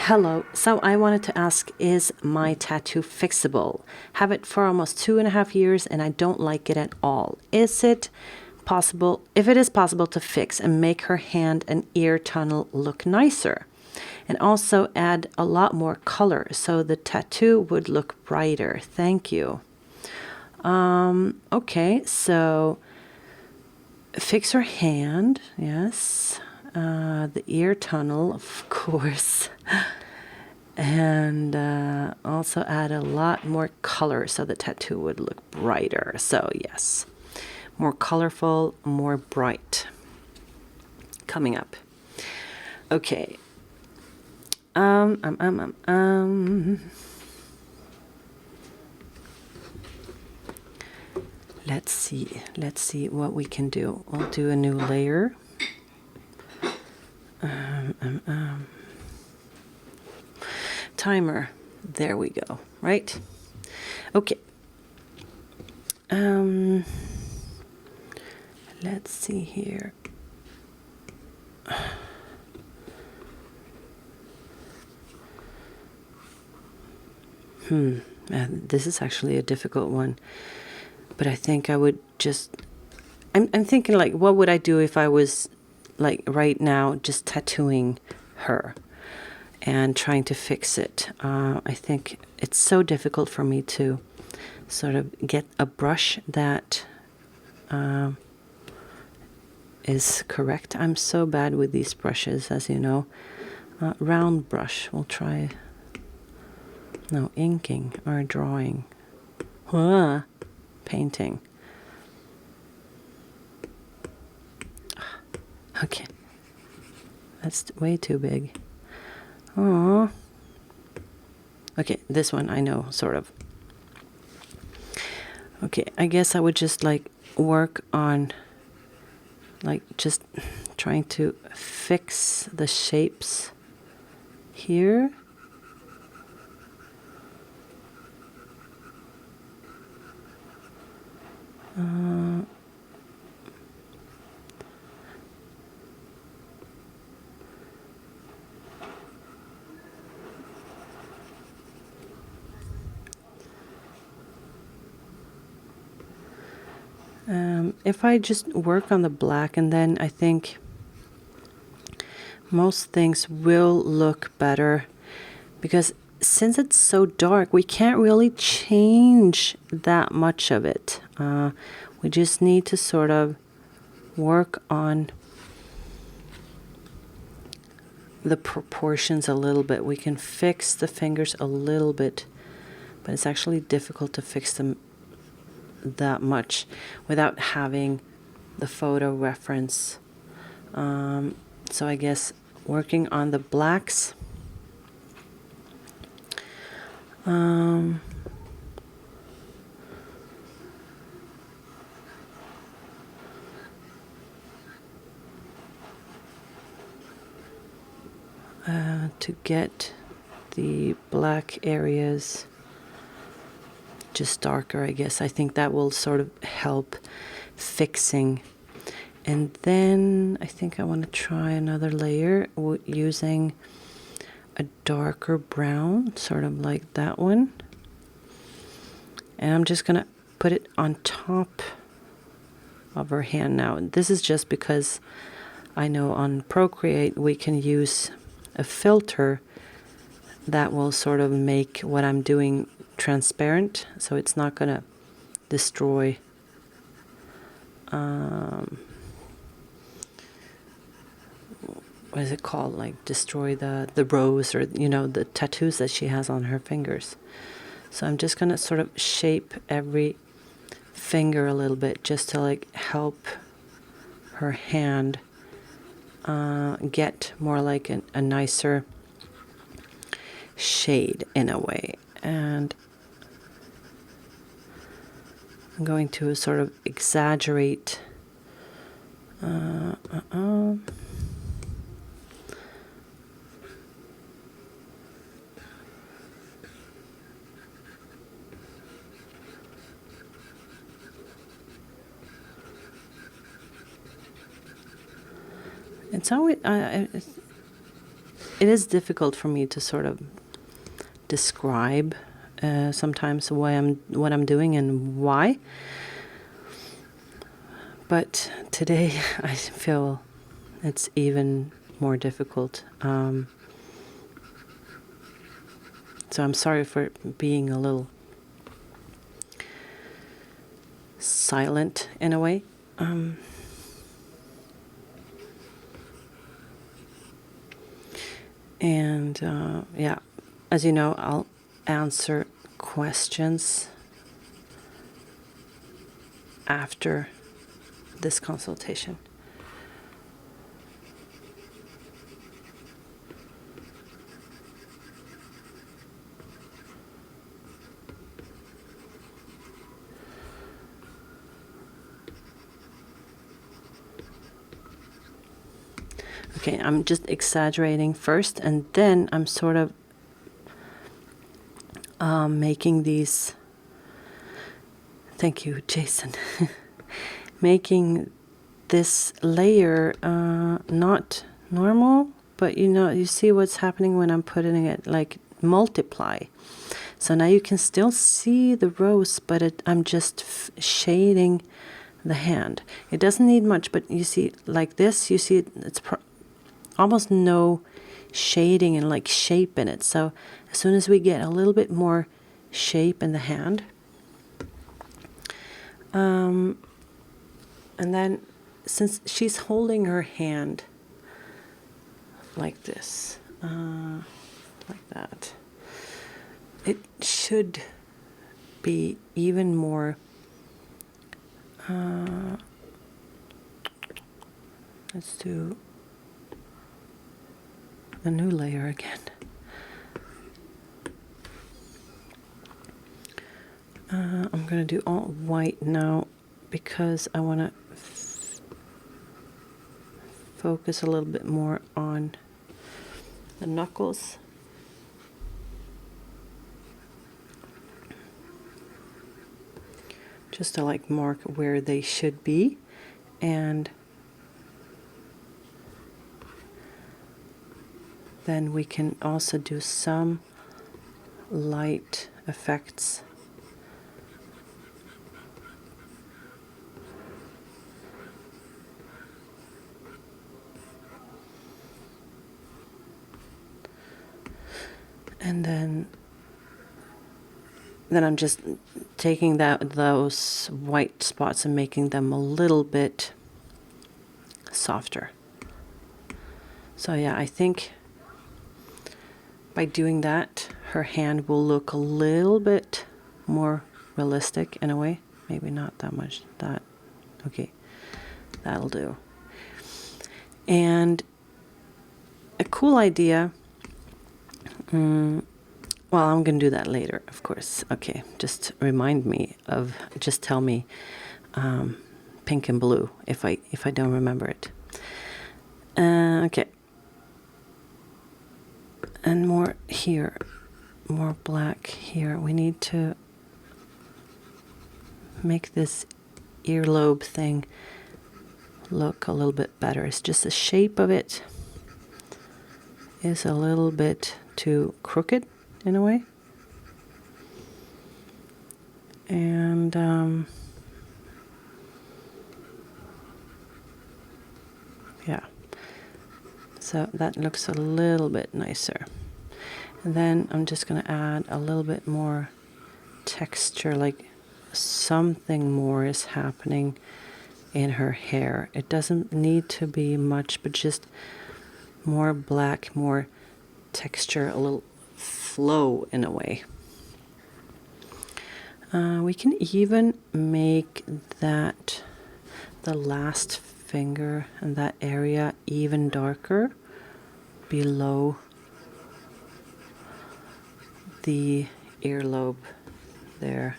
Hello, so I wanted to ask, is my tattoo fixable? Have it for almost 2.5 years and I don't like it at all. Is it possible, if it is possible, to fix and make her hand and ear tunnel look nicer? And also add a lot more color so the tattoo would look brighter. Thank you. Okay, so fix her hand, yes. The ear tunnel, of course. And also add a lot more color so the tattoo would look brighter. So yes, more colorful, more bright. Coming up. Okay. Let's see what we can do. We'll do a new layer. Timer. There we go. Right? Okay. Let's see here. This is actually a difficult one, but I think I would just, I'm thinking, like, what would I do if I was, like, right now just tattooing her and trying to fix it. I think it's so difficult for me to sort of get a brush that is correct. I'm so bad with these brushes, as you know. Round brush, we'll try. No, inking or drawing. Painting. Okay. That's way too big. Oh. Okay, this one I know, sort of. Okay, I guess I would just, like, work on, like, just trying to fix the shapes here. If I just work on the black, and then I think most things will look better, because since it's so dark, we can't really change that much of it. We just need to sort of work on the proportions a little bit. We can fix the fingers a little bit, but it's actually difficult to fix them that much without having the photo reference. So I guess working on the blacks. To get the black areas just darker, I guess. I think that will sort of help fixing. And then I think I want to try another layer using a darker brown, sort of like that one. And I'm just going to put it on top of her hand now. And this is just because I know on Procreate we can use a filter that will sort of make what I'm doing transparent, so it's not going to destroy what is it called, like destroy the rows, or you know, the tattoos that she has on her fingers. So I'm just going to sort of shape every finger a little bit just to, like, help her hand get more like a nicer shade in a way. And I'm going to sort of exaggerate it's always it is difficult for me to sort of describe sometimes what I'm doing and why. But today I feel it's even more difficult. So I'm sorry for being a little silent in a way. And yeah, as you know, I'll answer questions after this consultation. Okay, I'm just exaggerating first, and then I'm sort of making these. Thank you, Jason. Making this layer not normal, but you know, you see what's happening when I'm putting it like multiply. So now you can still see the rose, but I'm just shading the hand. It doesn't need much, but you see like this, you see it's almost no shading and like shape in it. So as soon as we get a little bit more shape in the hand, and then since she's holding her hand like this, like that, it should be even more, let's do a new layer again. I'm going to do all white now because I want to focus a little bit more on the knuckles. Just to like mark where they should be, and then we can also do some light effects. And then I'm just taking those white spots and making them a little bit softer. So yeah, I think by doing that, her hand will look a little bit more realistic in a way. Maybe not that much. That, okay, that'll do. And a cool idea. Well, I'm going to do that later, of course. Okay, just remind me of, just tell me pink and blue if I don't remember it. Okay. And more here, more black here. We need to make this earlobe thing look a little bit better. It's just the shape of it is a little bit too crooked in a way. And yeah, so that looks a little bit nicer. And then I'm just going to add a little bit more texture, like something more is happening in her hair. It doesn't need to be much, but just more black, more texture, a little flow in a way. We can even make that, the last finger and that area even darker below the earlobe there.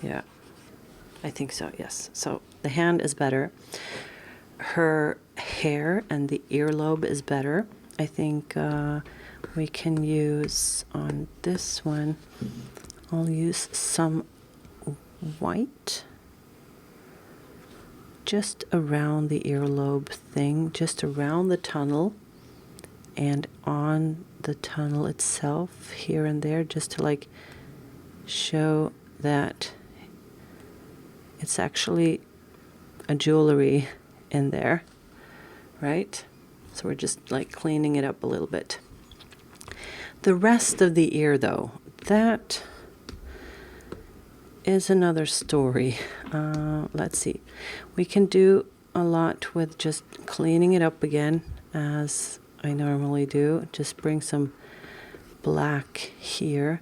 Yeah, I think so, yes. So the hand is better. Her hair and the earlobe is better. I think we can use on this one, I'll use some white just around the earlobe thing, just around the tunnel, and on the tunnel itself here and there, just to like show that it's actually a jewelry in there, right? So we're just like cleaning it up a little bit. The rest of the ear, though, that is another story. Let's see. We can do a lot with just cleaning it up again, as I normally do. Just bring some black here.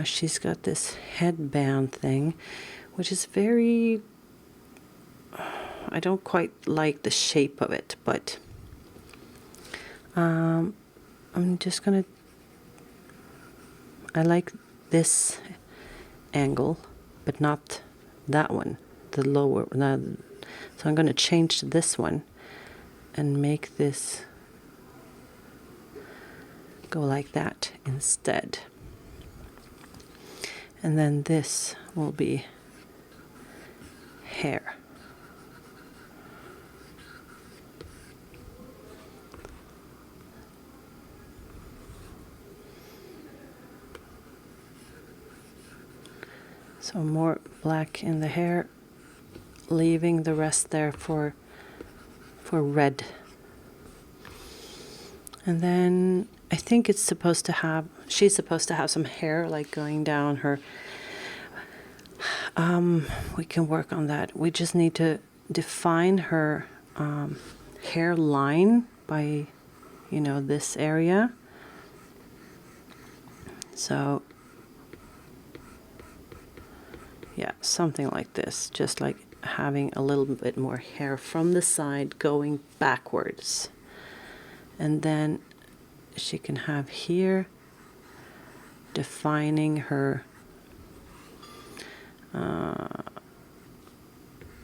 She's got this headband thing, which is very... I don't quite like the shape of it, but I'm just gonna... I like this angle, but not that one, the lower. So I'm going to change to this one and make this go like that instead. And then this will be hair. So more black in the hair, leaving the rest there for red. And then I think it's supposed to have, she's supposed to have some hair like going down her. We can work on that. We just need to define her hairline by, you know, this area. So yeah, something like this, just like having a little bit more hair from the side going backwards. And then she can have here defining her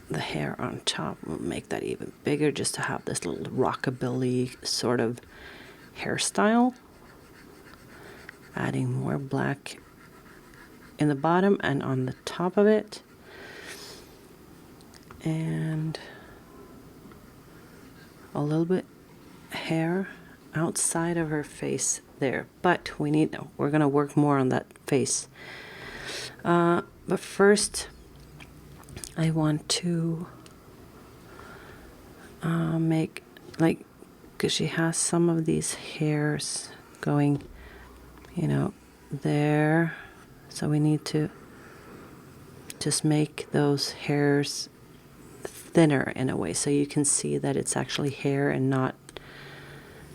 the hair on top. We'll make that even bigger just to have this little rockabilly sort of hairstyle. Adding more black in the bottom and on the top of it, and a little bit hair outside of her face there, but we're gonna work more on that face. But first I want to make, like, because she has some of these hairs going, you know, there. So we need to just make those hairs thinner in a way, so you can see that it's actually hair and not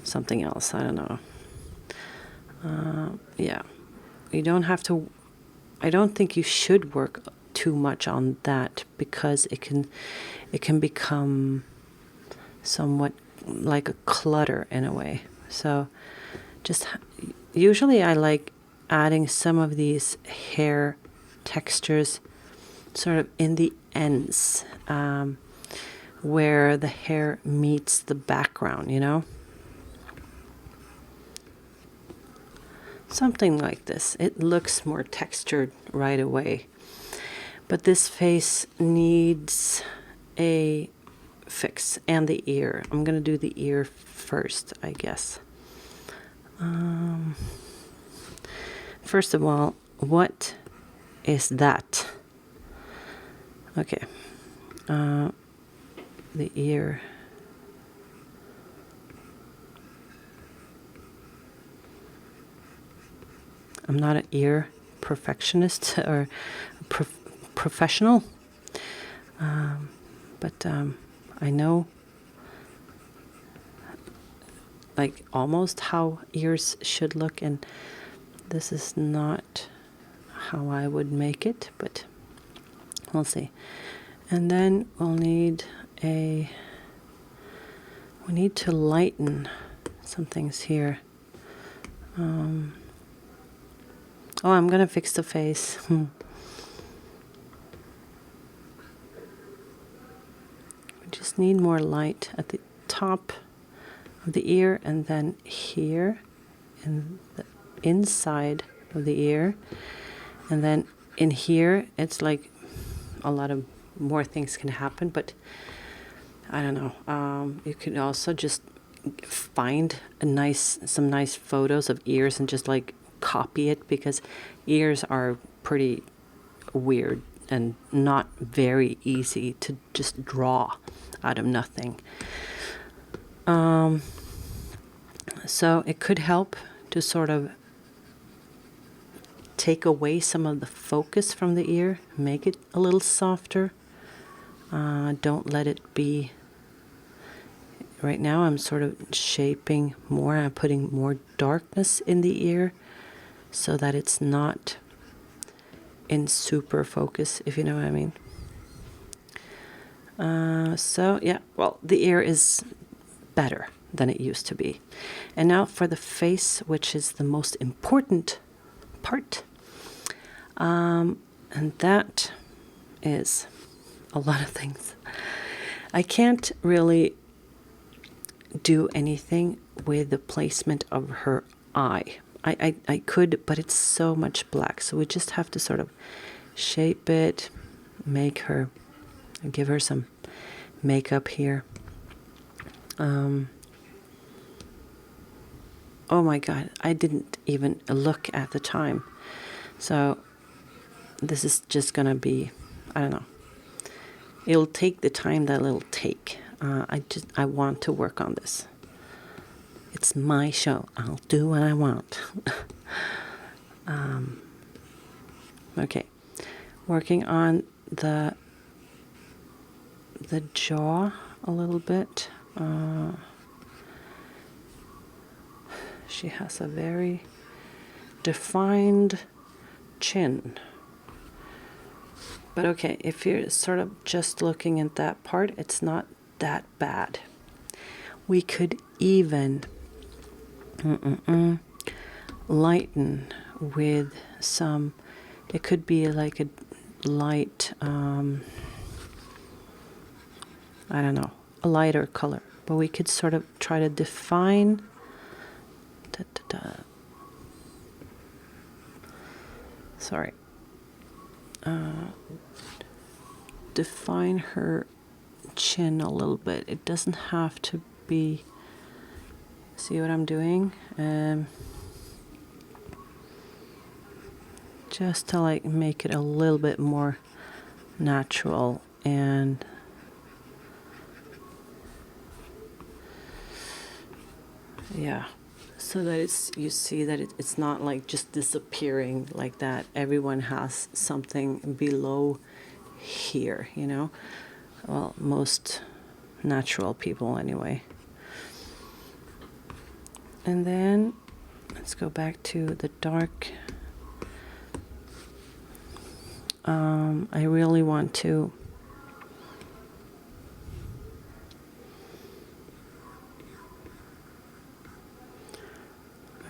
something else. I don't know. Yeah, you don't have to. I don't think you should work too much on that, because it can become somewhat like a clutter in a way. So just usually I like adding some of these hair textures sort of in the ends, where the hair meets the background, you know? Something like this. It looks more textured right away. But this face needs a fix, and the ear. I'm gonna do the ear first, I guess. First of all, what is that? Okay. The ear. I'm not an ear perfectionist or professional, but I know like almost how ears should look, and this is not how I would make it, but we'll see. And then we'll need we need to lighten some things here. Oh, I'm gonna fix the face. We just need more light at the top of the ear, and then here in the inside of the ear, and then in here it's like a lot of more things can happen, but I don't know. You can also just find some nice photos of ears and just like copy it, because ears are pretty weird and not very easy to just draw out of nothing. So it could help to sort of take away some of the focus from the ear, make it a little softer. Don't let it be. Right now I'm sort of shaping more, I'm putting more darkness in the ear so that it's not in super focus, if you know what I mean. So yeah, well, the ear is better than it used to be. And now for the face, which is the most important part. And that is a lot of things. I can't really do anything with the placement of her eye. I could, but it's so much black. So we just have to sort of shape it, give her some makeup here. Oh my God, I didn't even look at the time. So this is just gonna be, I don't know. It'll take the time that it'll take. I want to work on this. It's my show. I'll do what I want. Okay, working on the jaw a little bit. She has a very defined chin. But okay, if you're sort of just looking at that part, it's not that bad. We could even lighten with some, it could be like a light, I don't know, a lighter color. But we could sort of try to define sorry. Define her chin a little bit. It doesn't have to be, see what I'm doing? Just to like make it a little bit more natural, and yeah, so that you see that it's not like just disappearing like that. Everyone has something below here, you know. Well, most natural people anyway. And then let's go back to the dark. I really want to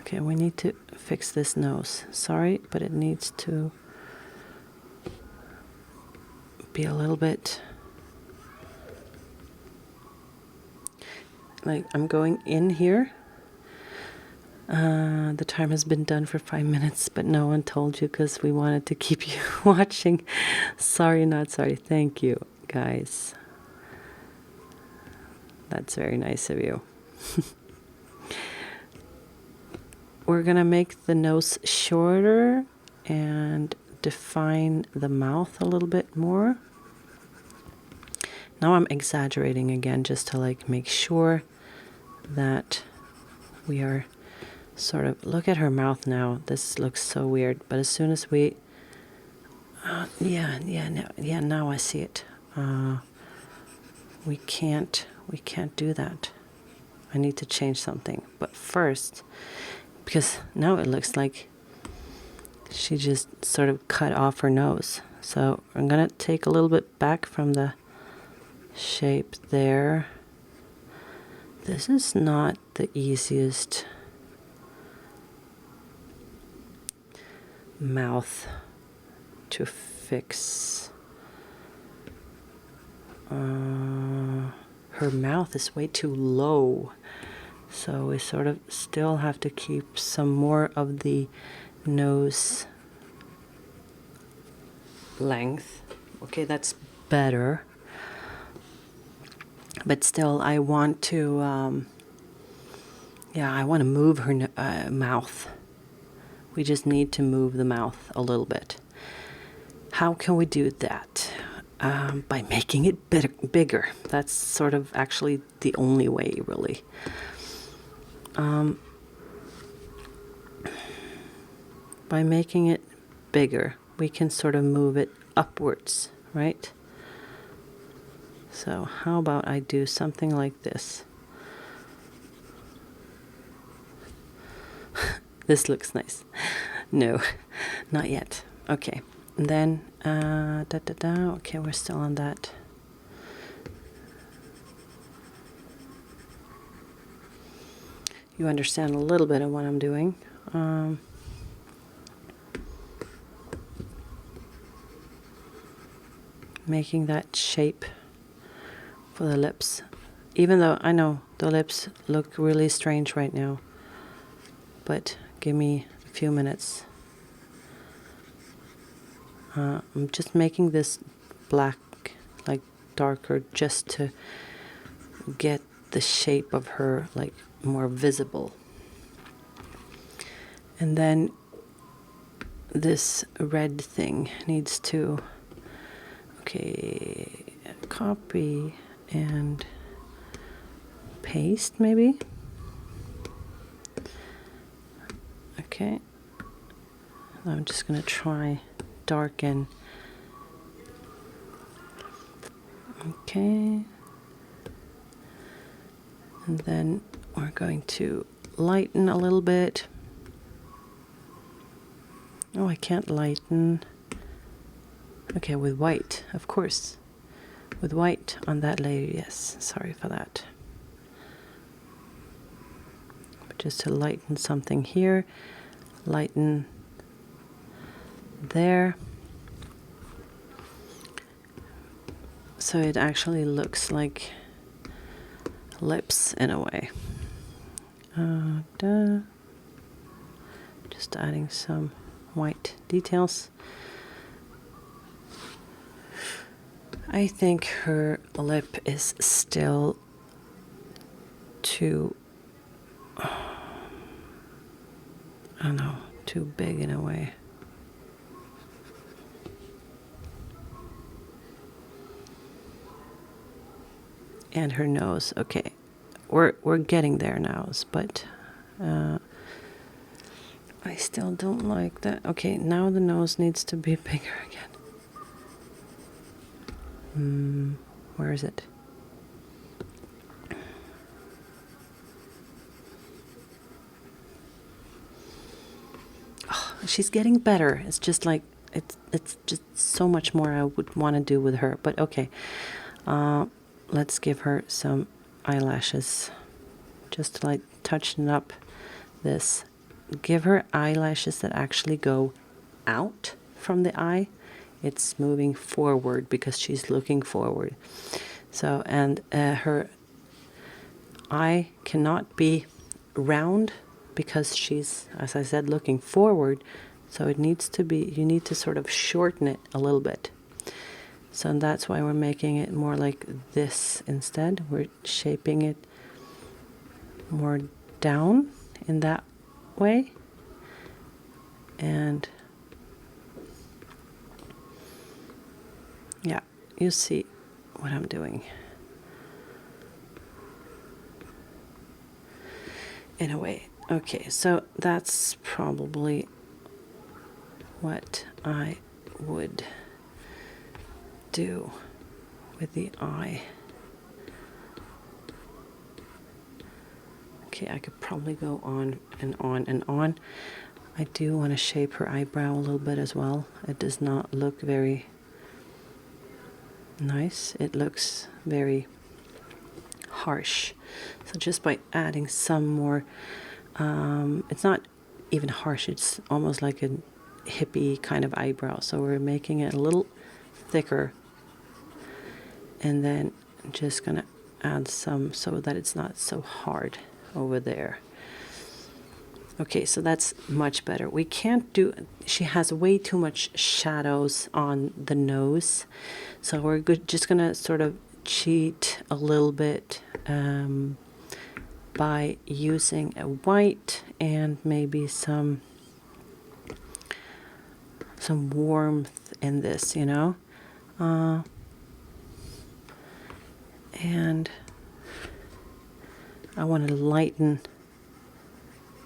okay, we need to fix this nose. Sorry, but it needs to be a little bit like I'm going in here. The time has been done for 5 minutes, but no one told you because we wanted to keep you watching. Sorry, not sorry. Thank you, guys. That's very nice of you. We're gonna make the nose shorter and define the mouth a little bit more. Now I'm exaggerating again just to like make sure that we are sort of, look at her mouth now. This looks so weird, but as soon as we now I see it. We can't do that. I need to change something. But first, because now it looks like she just sort of cut off her nose. So I'm gonna take a little bit back from the shape there. This is not the easiest mouth to fix. Her mouth is way too low, so we sort of still have to keep some more of the nose length. Okay, that's better, but still I want to Yeah, I want to move her mouth. We just need to move the mouth a little bit. How can we do that? By making it bigger. That's sort of actually the only way, really. By making it bigger, we can sort of move it upwards, right? So how about I do something like this? This looks nice. No, not yet. Okay, and then okay, we're still on that. You understand a little bit of what I'm doing. Making that shape for the lips. Even though I know the lips look really strange right now, but give me a few minutes. I'm just making this black, like darker, just to get the shape of her like more visible. And then this red thing needs to, okay, copy and paste maybe. Okay, I'm just gonna try darken. Okay, and then we're going to lighten a little bit. Oh, I can't lighten. Okay, with white, of course. With white on that layer, yes. Sorry for that. But just to lighten something here, lighten there. So it actually looks like lips in a way. Just adding some white details. I think her lip is still too, I don't know, too big in a way. And her nose, okay. We're getting there now, but I still don't like that. Okay, now the nose needs to be bigger again. Where is it? Oh, she's getting better. It's just like it's just so much more I would want to do with her. But okay, let's give her some eyelashes, just to like touching up this. Give her eyelashes that actually go out from the eye. It's moving forward because she's looking forward. So, and her eye cannot be round because she's, as I said, looking forward. So it needs to be, you need to sort of shorten it a little bit. So that's why we're making it more like this instead. We're shaping it more down in that way. And yeah, you see what I'm doing. In a way. Okay, so that's probably what I would do with the eye. Okay, I could probably go on and on and on. I do want to shape her eyebrow a little bit as well. It does not look very nice. It looks very harsh. So just by adding some more, it's not even harsh, it's almost like a hippie kind of eyebrow. So we're making it a little thicker, and then just gonna add some so that it's not so hard over there. Okay, so that's much better. We can't do, she has way too much shadows on the nose, so we're just gonna sort of cheat a little bit by using a white and maybe some warmth in this, you know. And I want to lighten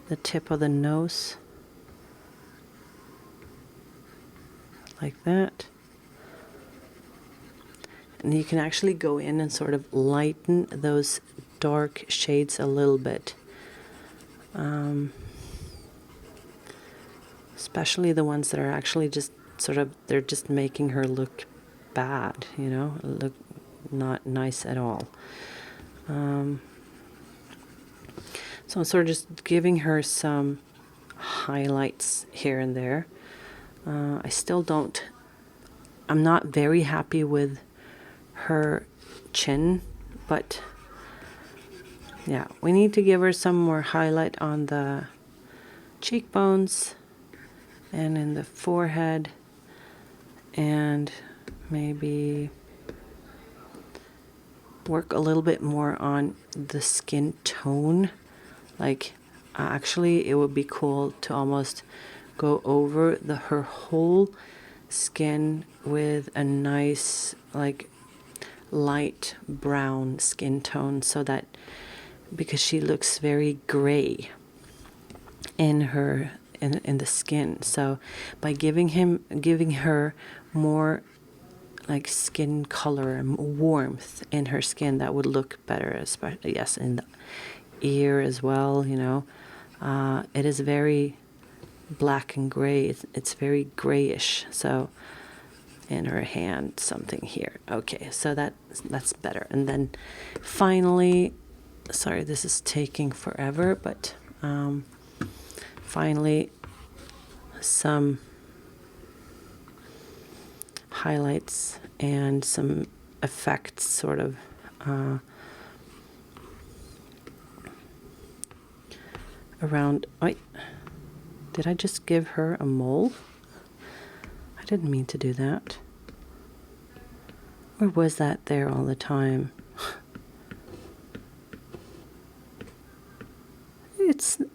the tip of the nose like that. And you can actually go in and sort of lighten those dark shades a little bit. Especially the ones that are actually just sort of, they're just making her look bad, you know, look not nice at all. So I'm sort of just giving her some highlights here and there. I still don't, I'm not very happy with her chin, but yeah, we need to give her some more highlight on the cheekbones and in the forehead, and maybe work a little bit more on the skin tone. Like, actually, it would be cool to almost go over her whole skin with a nice, like, light brown skin tone, so that, because she looks very gray in her in the skin. So by giving her more like skin color and warmth in her skin, that would look better, especially, yes, in the ear as well, you know. It is very black and gray. It's very grayish. So in her hand, something here. Okay, so that's better. And then finally, sorry, this is taking forever, but finally some highlights and some effects, sort of around. Wait, did I just give her a mole? I didn't mean to do that. Or was that there all the time?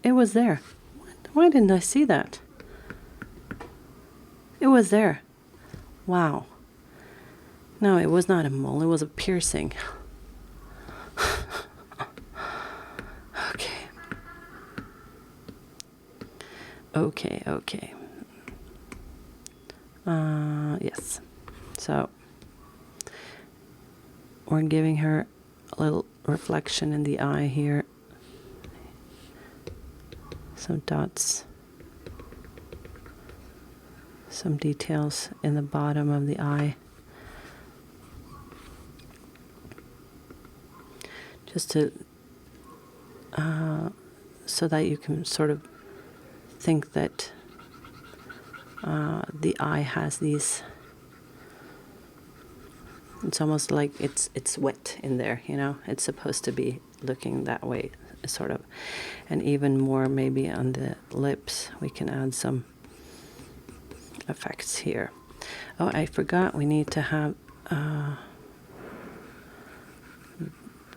It was there. Why didn't I see that? It was there. Wow. No, it was not a mole. It was a piercing. Okay. Okay. Yes. So we're giving her a little reflection in the eye here. Some dots. Some details in the bottom of the eye. Just to, so that you can sort of think that the eye has these, it's almost like it's wet in there, you know. It's supposed to be looking that way, sort of. And even more maybe on the lips, we can add some effects here. Oh, I forgot, we need to have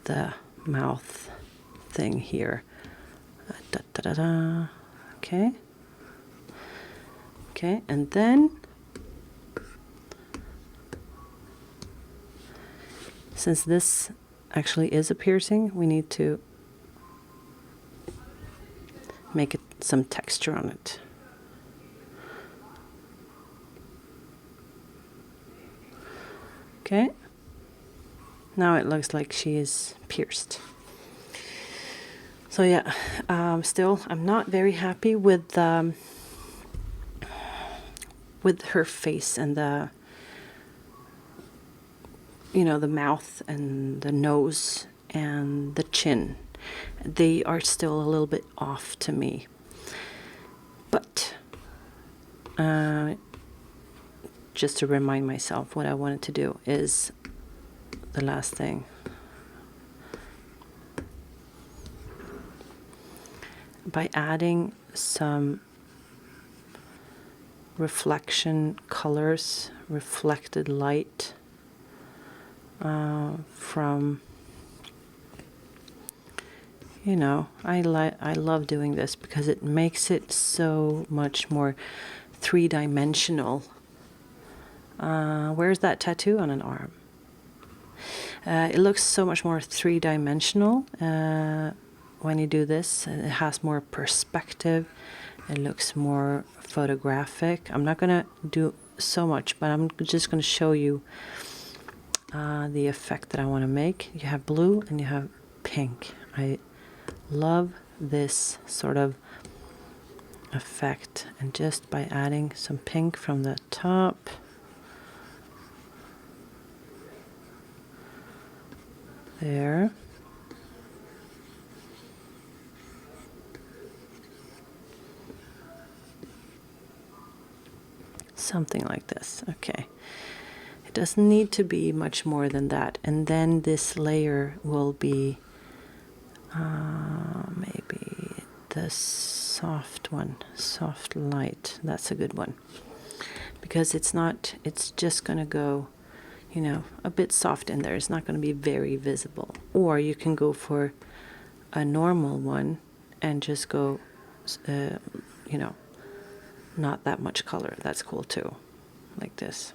the mouth thing here. Okay, and then since this actually is a piercing, we need to make some texture on it. Okay, now it looks like she is pierced. So yeah, still I'm not very happy with her face and the, you know, the mouth and the nose and the chin. They are still a little bit off to me. But just to remind myself, what I wanted to do is the last thing. By adding some reflection colors, reflected light from you know, I love doing this because it makes it so much more three-dimensional. Where's that tattoo on an arm? It looks so much more three-dimensional when you do this. It has more perspective. It looks more photographic. I'm not gonna do so much, but I'm just gonna show you the effect that I want to make. You have blue and you have pink. I love this sort of effect, and just by adding some pink from the top, there, something like this. Okay, it doesn't need to be much more than that, and then this layer will be maybe the soft one, soft light. That's a good one, because it's just gonna go, you know, a bit soft in there. It's not going to be very visible. Or you can go for a normal one and just go, you know, not that much color. That's cool too, like this.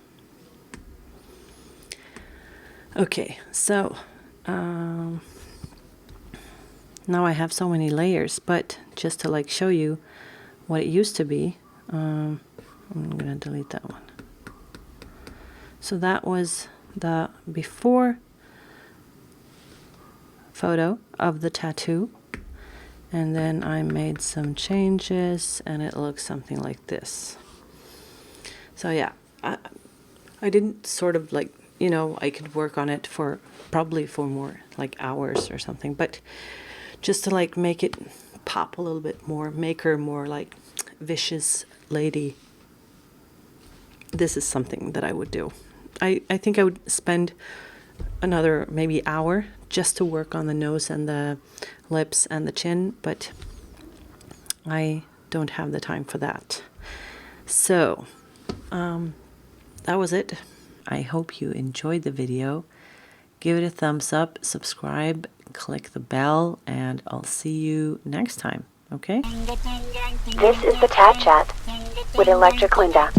Okay, so now I have so many layers, but just to like show you what it used to be, I'm going to delete that one. So that was the before photo of the tattoo, and then I made some changes and it looks something like this. So yeah, I didn't sort of like, you know, I could work on it for probably for more like hours or something, but just to like make it pop a little bit more, make her more like vicious lady. This is something that I would do. I think I would spend another maybe hour just to work on the nose and the lips and the chin, but I don't have the time for that. So that was it. I hope you enjoyed the video. Give it a thumbs up, subscribe, click the bell, and I'll see you next time, okay? This is the Tat Chat with Electric Linda.